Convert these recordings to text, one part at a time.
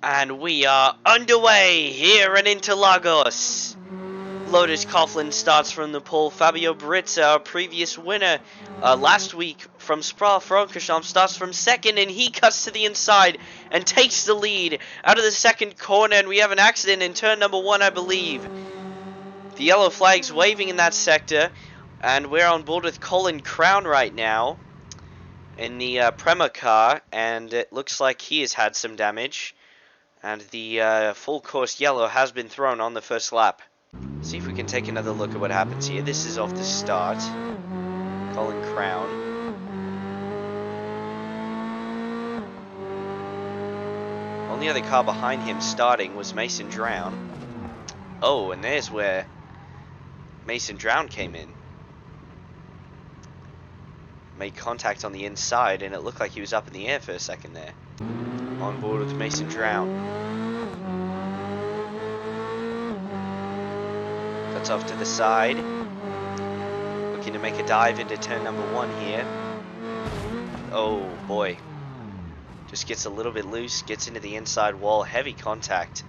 And we are underway here in Interlagos. Lotus Coughlin starts from the pole. Fabio Brizza, our previous winner last week from Spa-Francorchamps, starts from second, and he cuts to the inside and takes the lead out of the second corner. And we have an accident in turn number 1, I believe. The yellow flag's waving in that sector, and we're on board with Colin Crown right now in the Prema car, and it looks like he has had some damage. And the full course yellow has been thrown on the first lap. See if we can take another look at what happens here. This is off the start. Colin Crown. Only other car behind him starting was Mason Drown. Oh, and there's where Mason Drown came in. Made contact on the inside, and it looked like he was up in the air for a second there. On board with Mason Drown. Cuts off to the side. Looking to make a dive into turn number 1 here. Oh boy. Just gets a little bit loose, gets into the inside wall, heavy contact.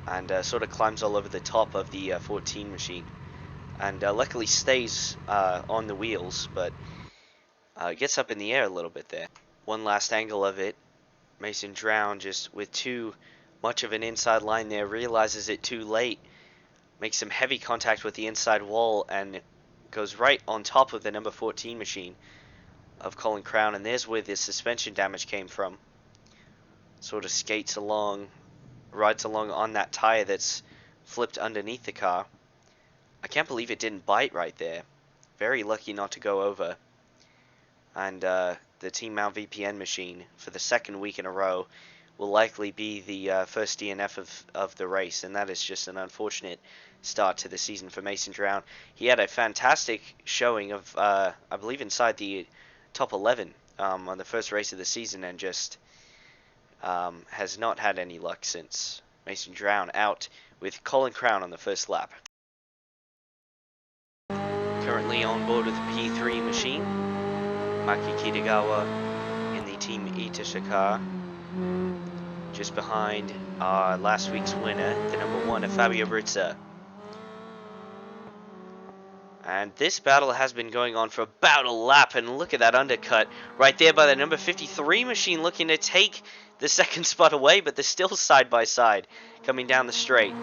And sort of climbs all over the top of the 14 machine. And luckily stays on the wheels, but gets up in the air a little bit there. One last angle of it. Mason Drown, just with too much of an inside line there, realizes it too late, makes some heavy contact with the inside wall, and goes right on top of the number 14 machine of Colin Crown, and there's where the suspension damage came from. Sort of skates along, rides along on that tire that's flipped underneath the car. I can't believe it didn't bite right there. Very lucky not to go over. And the Team Mount VPN machine, for the second week in a row, will likely be the first DNF of the race, and that is just an unfortunate start to the season for Mason Drown. He had a fantastic showing of, I believe, inside the top 11 on the first race of the season, and just has not had any luck since. Mason Drown out with Colin Crown on the first lap. Currently on board with the P3 machine. Maki Kitagawa in the Team Itasha car, just behind our last week's winner, the number 1 of Fabio Brizza. And this battle has been going on for about a lap, and look at that undercut right there by the number 53 machine, looking to take the second spot away, but they're still side by side coming down the straight.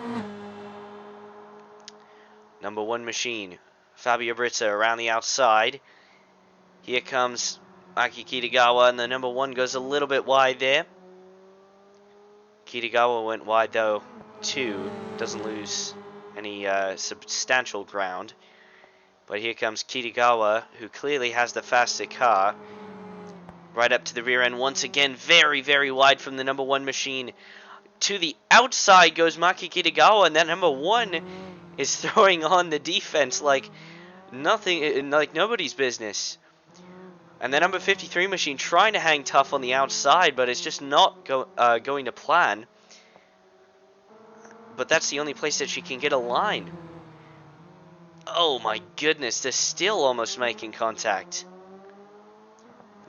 Number 1 machine, Fabio Brizza around the outside. Here comes Maki Kitagawa, and the number 1 goes a little bit wide there. Kitagawa went wide though too, doesn't lose any substantial ground. But here comes Kitagawa, who clearly has the faster car. Right up to the rear end once again, very, very wide from the number 1 machine. To the outside goes Maki Kitagawa, and that number 1 is throwing on the defense like nothing, like nobody's business. And the number 53 machine trying to hang tough on the outside, but it's just not going to plan. But that's the only place that she can get a line. Oh my goodness, they're still almost making contact.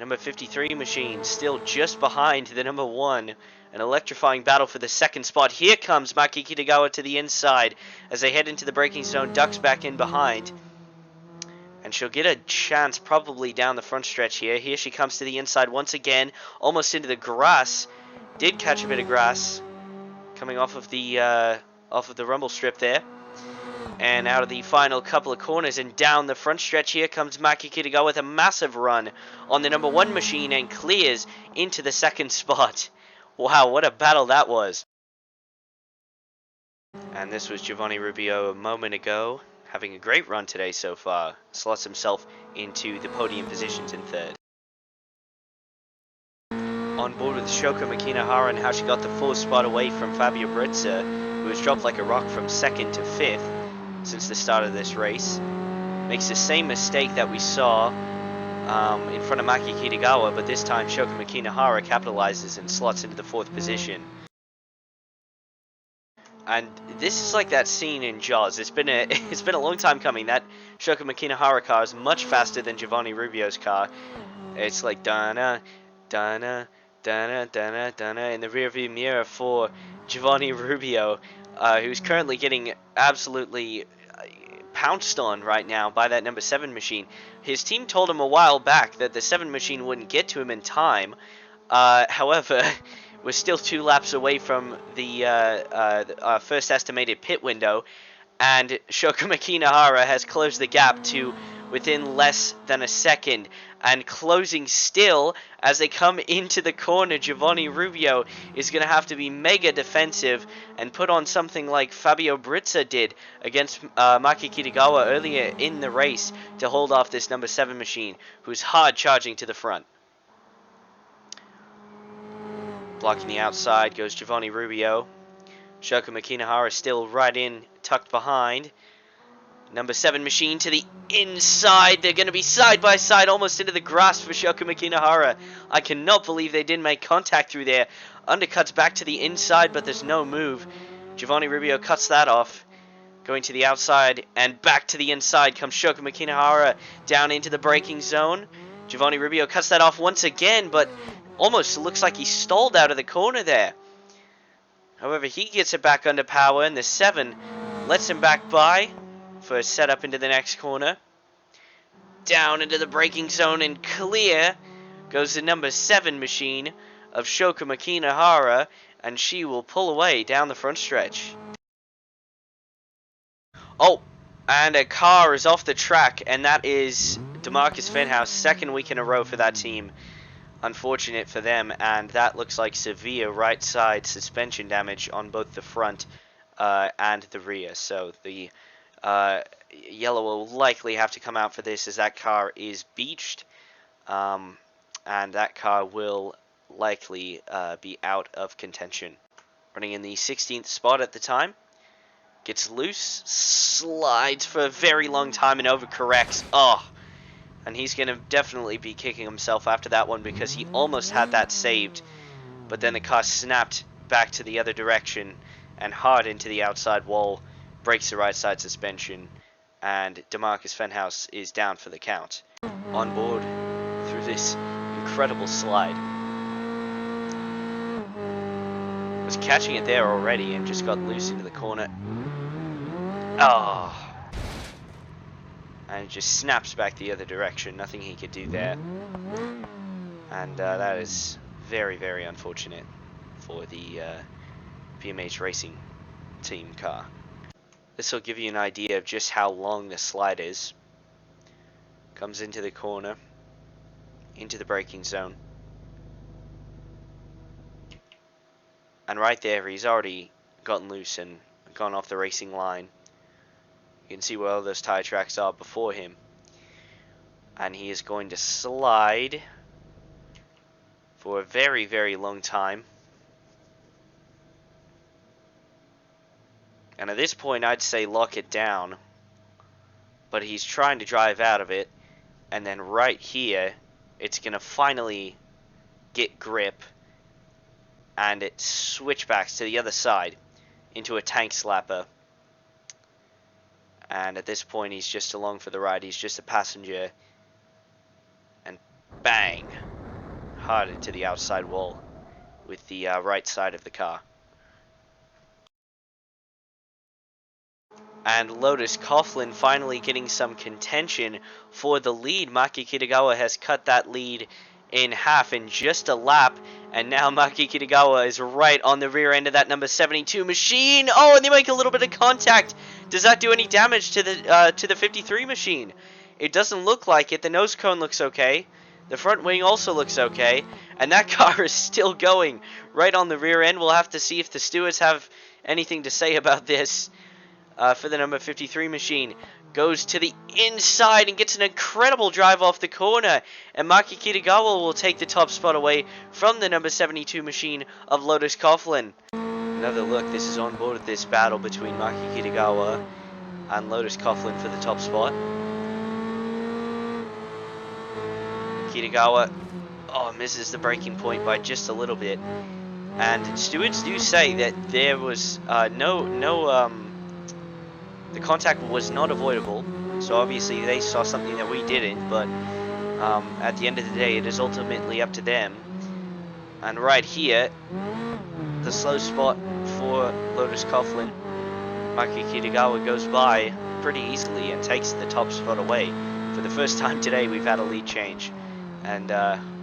Number 53 machine still just behind the number 1. An electrifying battle for the second spot. Here comes Maki Kitagawa to the inside as they head into the braking zone, ducks back in behind. And she'll get a chance probably down the front stretch here. Here she comes to the inside once again, almost into the grass. Did catch a bit of grass coming off of the rumble strip there. And out of the final couple of corners and down the front stretch, here comes Maki Kitagawa with a massive run on the number 1 machine and clears into the second spot. Wow, what a battle that was. And this was Giovanni Rubio a moment ago, having a great run today so far. Slots himself into the podium positions in 3rd. On board with Shoko Makinahara and how she got the 4th spot away from Fabio Brizza, who has dropped like a rock from 2nd to 5th since the start of this race. Makes the same mistake that we saw in front of Maki Kitagawa, but this time Shoko Makinahara capitalizes and slots into the 4th position. And this is like that scene in Jaws. It's been a long time coming. That Shoko Makinahara car is much faster than Giovanni Rubio's car. It's like da-na, da-na, Dana, Dana, Dana in the rearview mirror for Giovanni Rubio, who's currently getting absolutely pounced on right now by that number 7 machine. His team told him a while back that the 7 machine wouldn't get to him in time. However, we're still 2 laps away from the first estimated pit window, and Shoko Makinahara has closed the gap to within less than a second, and closing still as they come into the corner. Giovanni Rubio is going to have to be mega defensive and put on something like Fabio Brizza did against Maki Kitagawa earlier in the race to hold off this number 7 machine, who's hard charging to the front. Blocking the outside goes Giovanni Rubio. Shoko Makinahara still right in, tucked behind. Number 7 machine to the inside. They're going to be side by side, almost into the grass for Shoko Makinahara. I cannot believe they didn't make contact through there. Undercuts back to the inside, but there's no move. Giovanni Rubio cuts that off. Going to the outside and back to the inside comes Shoko Makinahara down into the braking zone. Giovanni Rubio cuts that off once again, but almost looks like he stalled out of the corner there. However, he gets it back under power, and the 7 lets him back by for a setup into the next corner. Down into the braking zone and clear goes the number 7 machine of Shoko Makinahara, and she will pull away down the front stretch. Oh, and a car is off the track, and that is DeMarcus Fenhouse, second week in a row for that team. Unfortunate for them, and that looks like severe right side suspension damage on both the front and the rear. So the yellow will likely have to come out for this, as that car is beached, and that car will likely be out of contention. Running in the 16th spot at the time. Gets loose, slides for a very long time and overcorrects. Oh, and he's going to definitely be kicking himself after that one, because he almost had that saved. But then the car snapped back to the other direction and hard into the outside wall, breaks the right side suspension, and DeMarcus Fenhouse is down for the count. On board through this incredible slide. Was catching it there already and just got loose into the corner. Oh. And it just snaps back the other direction. Nothing he could do there. And that is very, very unfortunate for the BeamNG Racing team car. This will give you an idea of just how long the slide is. Comes into the corner, into the braking zone. And right there, he's already gotten loose and gone off the racing line. You can see where all those tire tracks are before him. And he is going to slide for a very, very long time. And at this point, I'd say lock it down. But he's trying to drive out of it. And then right here, it's going to finally get grip. And it switchbacks to the other side into a tank slapper. And at this point, he's just along for the ride. He's just a passenger. And bang! Hard into the outside wall with the right side of the car. And Lotus Coughlin finally getting some contention for the lead. Maki Kitagawa has cut that lead in half in just a lap, and now Maki Kitagawa is right on the rear end of that number 72 machine. Oh, and they make a little bit of contact. Does that do any damage to the 53 machine? It doesn't look like it. The nose cone looks okay. The front wing also looks okay, and that car is still going right on the rear end. We'll have to see if the stewards have anything to say about this. For the number 53 machine, goes to the inside and gets an incredible drive off the corner, and Maki Kitagawa will take the top spot away from the number 72 machine of Lotus Coughlin. Another look. This is on board of this battle between Maki Kitagawa and Lotus Coughlin for the top spot. Kitagawa, misses the braking point by just a little bit, and stewards do say that there was the contact was not avoidable, so obviously they saw something that we didn't, but at the end of the day, it is ultimately up to them. And right here, the slow spot for Lotus Coughlin, Maki Kitagawa goes by pretty easily and takes the top spot away. For the first time today, we've had a lead change. And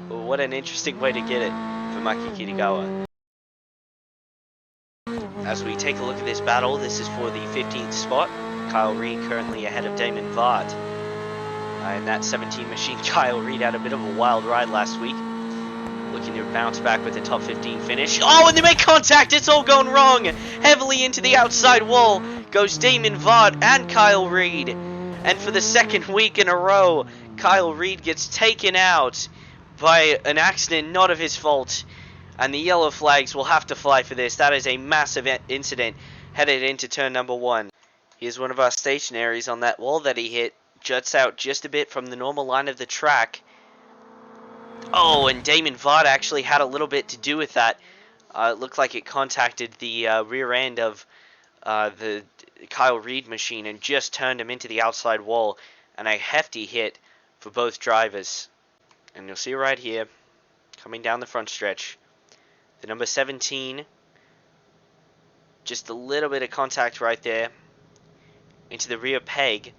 what an interesting way to get it for Maki Kitagawa. As we take a look at this battle, this is for the 15th spot. Kyle Reed currently ahead of Damon Vard. In that 17 machine, Kyle Reed had a bit of a wild ride last week. Looking to bounce back with a top 15 finish. Oh, and they make contact! It's all gone wrong! Heavily into the outside wall goes Damon Vard and Kyle Reed. And for the second week in a row, Kyle Reed gets taken out by an accident not of his fault. And the yellow flags will have to fly for this. That is a massive incident headed into turn number 1. Here's one of our stationaries on that wall that he hit. Juts out just a bit from the normal line of the track. Oh, and Damon Vard actually had a little bit to do with that. It looked like it contacted the rear end of the Kyle Reed machine and just turned him into the outside wall. And a hefty hit for both drivers. And you'll see right here, coming down the front stretch, the number 17, just a little bit of contact right there into the rear peg.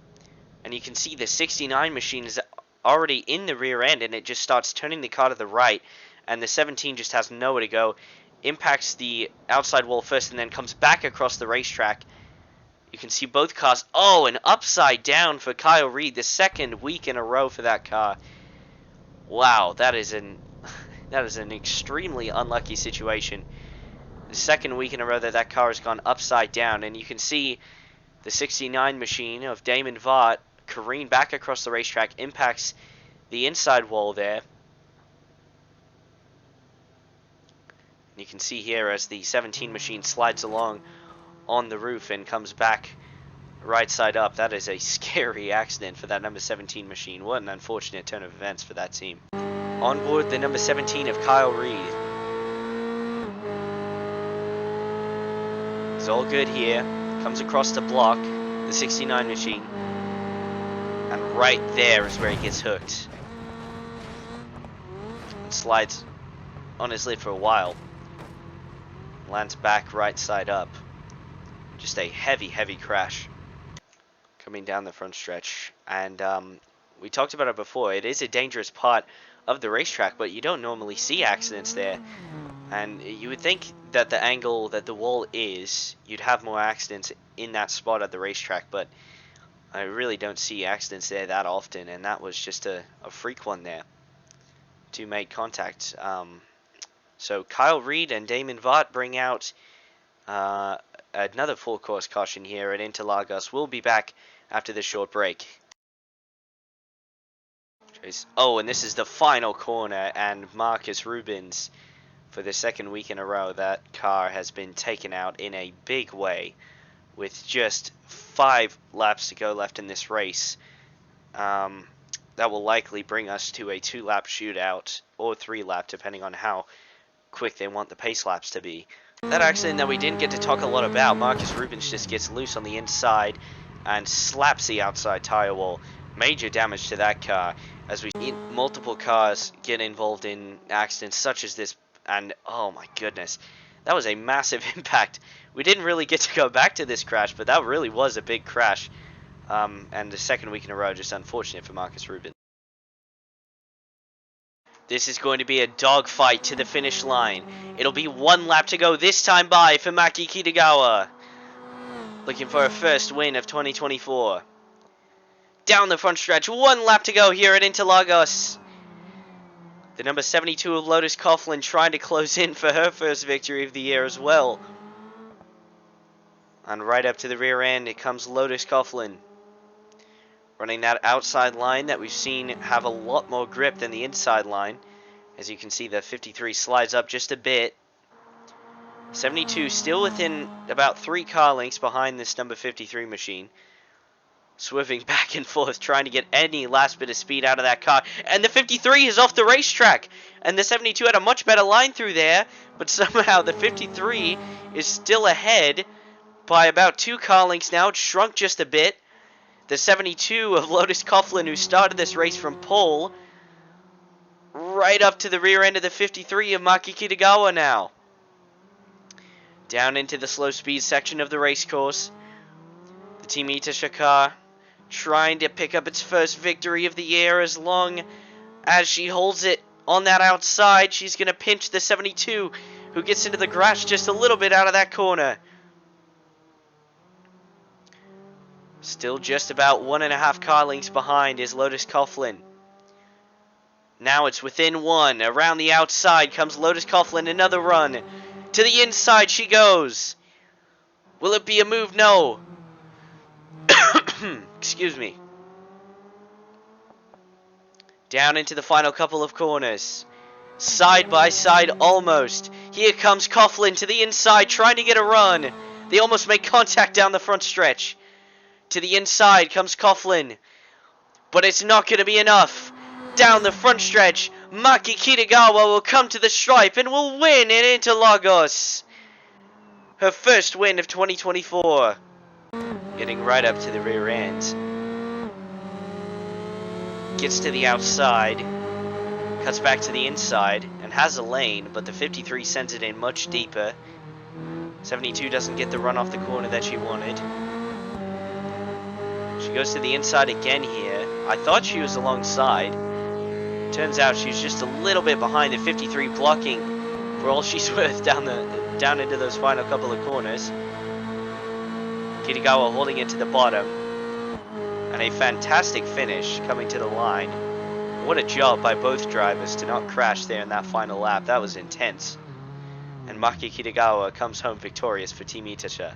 And you can see the 69 machine is already in the rear end, and it just starts turning the car to the right, and the 17 just has nowhere to go. Impacts the outside wall first and then comes back across the racetrack. You can see both cars. Oh, and upside down for Kyle Reed, the second week in a row for that car. Wow, that is an extremely unlucky situation. The second week in a row that car has gone upside down, and you can see the 69 machine of Damon Vard careen back across the racetrack, impacts the inside wall there. And you can see here as the 17 machine slides along on the roof and comes back right side up. That is a scary accident for that number 17 machine. What an unfortunate turn of events for that team. On board the number 17 of Kyle Reed. It's all good here. Comes across the block, the 69 machine. And right there is where he gets hooked. And slides on his lid for a while. Lands back right side up. Just a heavy, heavy crash. Coming down the front stretch. And we talked about it before. It is a dangerous part of the racetrack, but you don't normally see accidents there. And you would think that the angle that the wall is, you'd have more accidents in that spot at the racetrack, but I really don't see accidents there that often, and that was just a freak one there to make contact. So Kyle Reed and Damon Vard bring out another full course caution here at Interlagos. We'll be back after this short break. Oh, and this is the final corner, and Marcus Rubens, for the second week in a row, that car has been taken out in a big way with just 5 laps to go left in this race. That will likely bring us to a 2-lap shootout, or 3-lap, depending on how quick they want the pace laps to be. That accident that we didn't get to talk a lot about, Marcus Rubens just gets loose on the inside and slaps the outside tire wall. Major damage to that car, as we see multiple cars get involved in accidents such as this, and oh my goodness, that was a massive impact. We didn't really get to go back to this crash, but that really was a big crash. And the second week in a row, just unfortunate for Marcus Rubens. This is going to be a dogfight to the finish line. It'll be 1 lap to go this time by for Maki Kitagawa. Looking for a first win of 2024. Down the front stretch, 1 lap to go here at Interlagos. The number 72 of Lotus Coughlin trying to close in for her first victory of the year as well. And right up to the rear end, it comes Lotus Coughlin. Running that outside line that we've seen have a lot more grip than the inside line. As you can see, the 53 slides up just a bit. 72 still within about 3 car lengths behind this number 53 machine. Swerving back and forth, trying to get any last bit of speed out of that car. And the 53 is off the racetrack. And the 72 had a much better line through there. But somehow the 53 is still ahead by about 2 car lengths now. It's shrunk just a bit. The 72 of Lotus Coughlin, who started this race from pole, right up to the rear end of the 53 of Maki Kitagawa now. Down into the slow speed section of the race course. The Team Itasha car trying to pick up its first victory of the year. As long as she holds it on that outside, she's going to pinch the 72, who gets into the grass just a little bit out of that corner. Still just about 1.5 car lengths behind is Lotus Coughlin. Now it's within one. Around the outside comes Lotus Coughlin. Another run. To the inside she goes. Will it be a move? No. Excuse me. Down into the final couple of corners. Side by side almost. Here comes Coughlin to the inside trying to get a run. They almost make contact down the front stretch. To the inside comes Coughlin. But it's not going to be enough. Down the front stretch, Maki Kitagawa will come to the stripe and will win in Interlagos. Her first win of 2024. Getting right up to the rear end. Gets to the outside. Cuts back to the inside and has a lane, but the 53 sends it in much deeper. 72 doesn't get the run off the corner that she wanted. She goes to the inside again here. I thought she was alongside. Turns out she's just a little bit behind the 53, blocking for all she's worth down into those final couple of corners. Kitagawa holding it to the bottom. And a fantastic finish coming to the line. What a job by both drivers to not crash there in that final lap. That was intense. And Maki Kitagawa comes home victorious for Team Itasha.